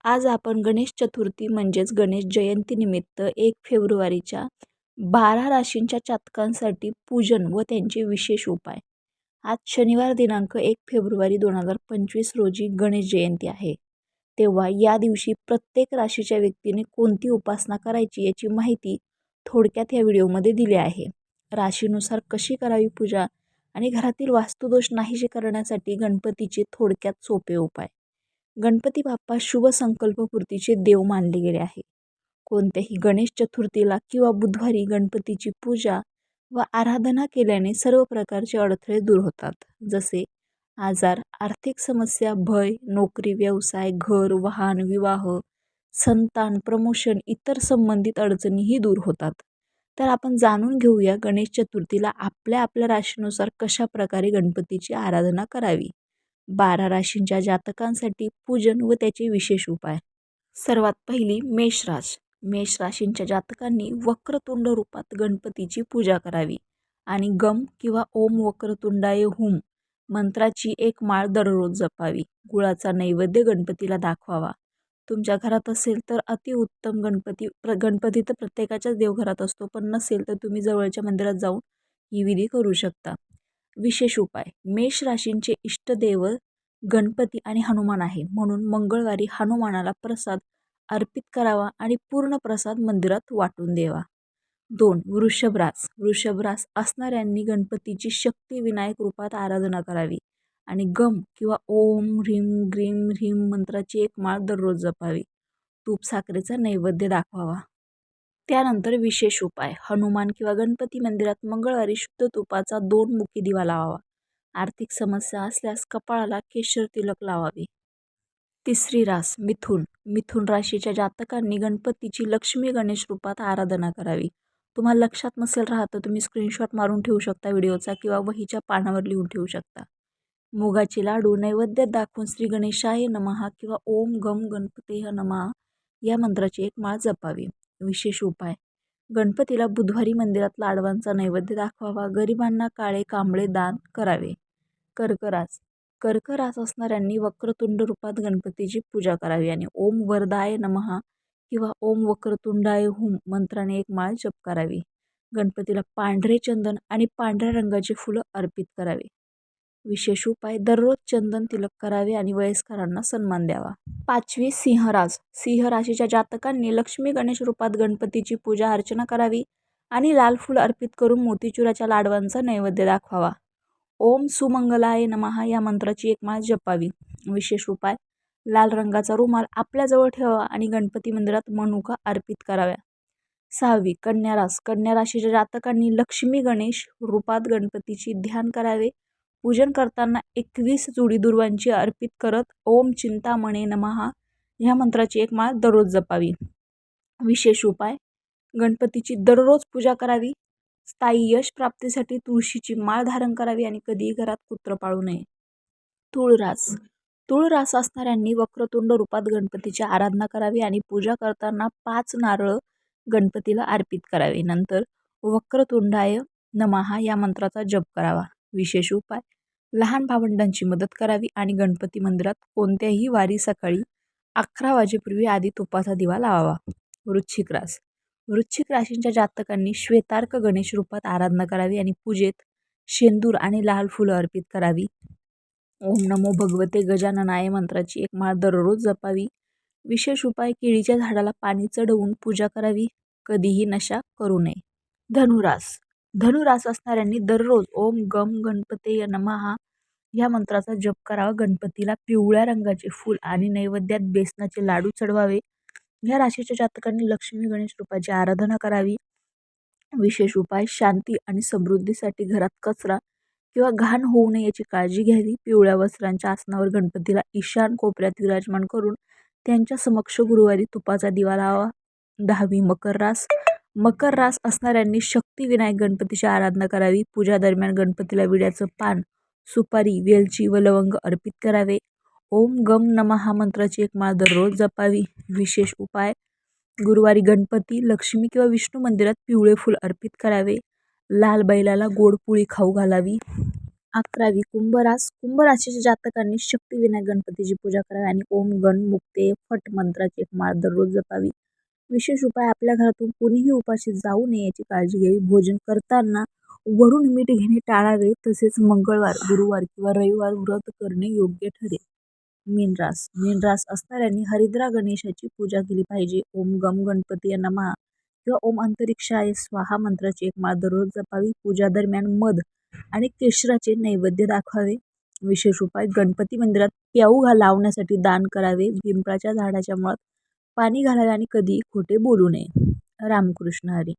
आज आपण गणेश चतुर्थी म्हणजेच गणेश जयंतीनिमित्त 1 फेब्रुवारीच्या 12 राशींच्या जातकांसाठी पूजन व त्यांचे विशेष उपाय. आज शनिवार दिनांक 1 फेब्रुवारी 2025 रोजी गणेश जयंती आहे. तेव्हा या दिवशी प्रत्येक राशीच्या व्यक्तीने कोणती उपासना करायची याची माहिती थोडक्यात या व्हिडिओमध्ये दिली आहे. राशीनुसार कशी करावी पूजा आणि घरातील वास्तुदोष नाहीसे करण्यासाठी गणपतीचे थोडक्यात सोपे उपाय. गणपती बाप्पा शुभ संकल्पपूर्तीचे देव मानले गेले आहे. कोणत्याही गणेश चतुर्थीला किंवा बुधवारी गणपतीची पूजा व आराधना केल्याने सर्व प्रकारचे अडथळे दूर होतात. जसे आजार, आर्थिक समस्या, भय, नोकरी, व्यवसाय, घर, वाहन, विवाह, संतान, प्रमोशन, इतर संबंधित अडचणीही दूर होतात. तर आपण जाणून घेऊया गणेश चतुर्थीला आपल्या राशीनुसार कशा प्रकारे गणपतीची आराधना करावी. 12 राशींच्या जातकांसाठी पूजन व त्याचे विशेष उपाय. सर्वात पहिली मेष रास. मेष राशींच्या जातकांनी वक्रतुंड रूपात गणपतीची पूजा करावी आणि गम किंवा ओम वक्रतुंडाय हुम मंत्राची 1 माळ दररोज जपावी. गुळाचा नैवेद्य गणपतीला दाखवावा. तुमच्या घरात असेल तर अतिउत्तम. गणपती तर प्रत्येकाच्याच देवघरात असतो, पण नसेल तर तुम्ही जवळच्या मंदिरात जाऊन ही विधी करू शकता. विशेष उपाय. मेष राशींचे इष्टदेव गणपती आणि हनुमान आहे, म्हणून मंगळवारी हनुमानाला प्रसाद अर्पित करावा आणि पूर्ण प्रसाद मंदिरात वाटून द्यावा. 2. वृषभ रास. वृषभ रास असणाऱ्यांनी गणपतीची शक्तिविनायक रूपात आराधना करावी आणि गम किंवा ओम ह्रीम ग्रीम ह्रीम मंत्राची 1 माळ दररोज जपावी. तूप साखरेचा नैवेद्य दाखवावा. त्यानंतर विशेष उपाय. हनुमान किंवा गणपती मंदिरात मंगळवारी शुद्ध तुपाचा 2 मुखी दिवा लावावा. आर्थिक समस्या असल्यास कपाळाला केशर तिलक लावावे. तिसरी रास मिथुन. मिथुन राशीच्या जातकांनी गणपतीची लक्ष्मी गणेश रूपात आराधना करावी. तुम्हाला लक्षात नसेल राहत तर तुम्ही स्क्रीनशॉट मारून ठेवू शकता व्हिडिओचा किंवा वहीच्या पानावर लिहून ठेवू शकता. मुगाचे लाडू नैवेद्यात दाखवून श्री गणेशाय नमः किंवा ओम गम गणपतेय नमः या मंत्राची 1 माळ जपावी. विशेष उपाय. गणपतीला बुधवारी मंदिरात लाडवांचा नैवेद्य दाखवावा. गरिबांना काळे कांबळे दान करावे. कर्क रास. कर्क रास असणाऱ्यांनी वक्रतुंड रूपात गणपतीची पूजा करावी आणि ओम वरदाय नमः किंवा ओम वक्रतुंडाय हुम मंत्राने 1 माळ जप करावी. गणपतीला पांढरे चंदन आणि पांढऱ्या रंगाचे फुलं अर्पित करावे. विशेष उपाय. दररोज चंदन तिलक करावे आणि वयस्करांना सन्मान द्यावा. 5वी सिंह रास. सिंह राशीच्या जातकांनी लक्ष्मी गणेश रूपात गणपतीची पूजा अर्चना करावी आणि लाल फूल अर्पित करून मोतीचुराच्या लाडवांचा नैवेद्य दाखवावा. ओम सुमंगलाय नमः या मंत्राची 1 माळ जपावी. विशेष उपाय. लाल रंगाचा रुमाल आपल्याजवळ ठेवावा आणि गणपती मंदिरात मनुका अर्पित कराव्या. 6वी कन्या रास. कन्या राशीच्या जातकांनी लक्ष्मी गणेश रूपात गणपतीची ध्यान करावे. पूजन करताना 21 जोडी दुर्वांची अर्पित करत ओम चिंतामणे नमः ह्या मंत्राची 1 माळ दररोज जपावी. विशेष उपाय. गणपतीची दररोज पूजा करावी. स्थायी यश प्राप्तीसाठी तुळशीची माळ धारण करावी आणि कधीही घरात कुत्र पाळू नये. तुळ रास. तुळ रास असणाऱ्यांनी वक्रतुंड रूपात गणपतीची आराधना करावी आणि पूजा करताना 5 नारळ गणपतीला अर्पित करावे. नंतर वक्रतुंडाय नमः या मंत्राचा जप करावा. विशेष उपाय. लहान भावंडांची मदत करावी आणि गणपती मंदिरात कोणत्याही वारी सकाळी 11 वाजेपूर्वी आधी तुपाचा दिवा लावावा. वृश्चिक रास. वृश्चिक राशींच्या जातकांनी श्वेतार्क गणेश रूपात आराधना करावी आणि पूजेत शेंदूर आणि लाल फुलं अर्पित करावी. ओम नमो भगवते गजाननाय मंत्राची 1 माळ दररोज जपावी. विशेष उपाय. केळीच्या झाडाला पाणी चढवून पूजा करावी. कधीही नशा करू नये. धनुरास. धनुरास असणाऱ्यांनी दररोज ओम गम गणपतेय नमः या मंत्राचा जप करावा. गणपतीला पिवळ्या रंगाचे फूल आणि नैवेद्यात बेसनाचे लाडू चढवावे. या राशीच्या जातकांनी लक्ष्मी गणेश रूपाची आराधना करावी. विशेष उपाय. शांती आणि समृद्धीसाठी घरात कचरा किंवा घाण होऊ नये याची काळजी घ्यावी. पिवळ्या वस्त्रांच्या आसनावर गणपतीला ईशान कोपऱ्यात विराजमान करून त्यांच्या समक्ष गुरुवारी तुपाचा दिवा लावावा. 10वी मकर रास. मकर रास असणाऱ्यांनी शक्तिविनायक गणपतीची आराधना करावी. पूजा दरम्यान गणपतीला विड्याचं पान, सुपारी, वेलची व लवंग अर्पित करावे. ओम गम नमः मंत्राची 1 माळ दररोज जपावी. विशेष उपाय. गुरुवारी गणपती, लक्ष्मी किंवा विष्णू मंदिरात पिवळे फूल अर्पित करावे. लाल बैलाला गोड पोळी खाऊ घालावी 11वी कुंभराशीच्या जातकांनी शक्तिविनायक गणपतीची पूजा करावी आणि ओम गण मुक्ते फट मंत्राची एक माळ दररोज जपावी. विशेष उपाय: आपल्या घरातून कोणीही उपाशी जाऊ नये याची काळजी घ्यावी. भोजन करताना वरून मीठ घेणे टाळावे. तसेच मंगळवार, गुरुवार किंवा रविवार व्रत करणे योग्य ठरेल. मीन रास असणाऱ्यांनी हरिद्रा गणेशाची पूजा केली पाहिजे. ओम गम गणपती नमः किंवा ओम अंतरिक्षाय स्वाहा मंत्राची एक माळ दररोज जपावी. पूजा दरम्यान मध आणि केशराचे नैवेद्य दाखवावे. विशेष उपाय: गणपती मंदिरात प्याऊ लावण्यासाठी दान करावे. पिंपळाच्या झाडाच्या मुळात पाणी घालावे आणि कधीही खोटे बोलू नये. रामकृष्ण हरी.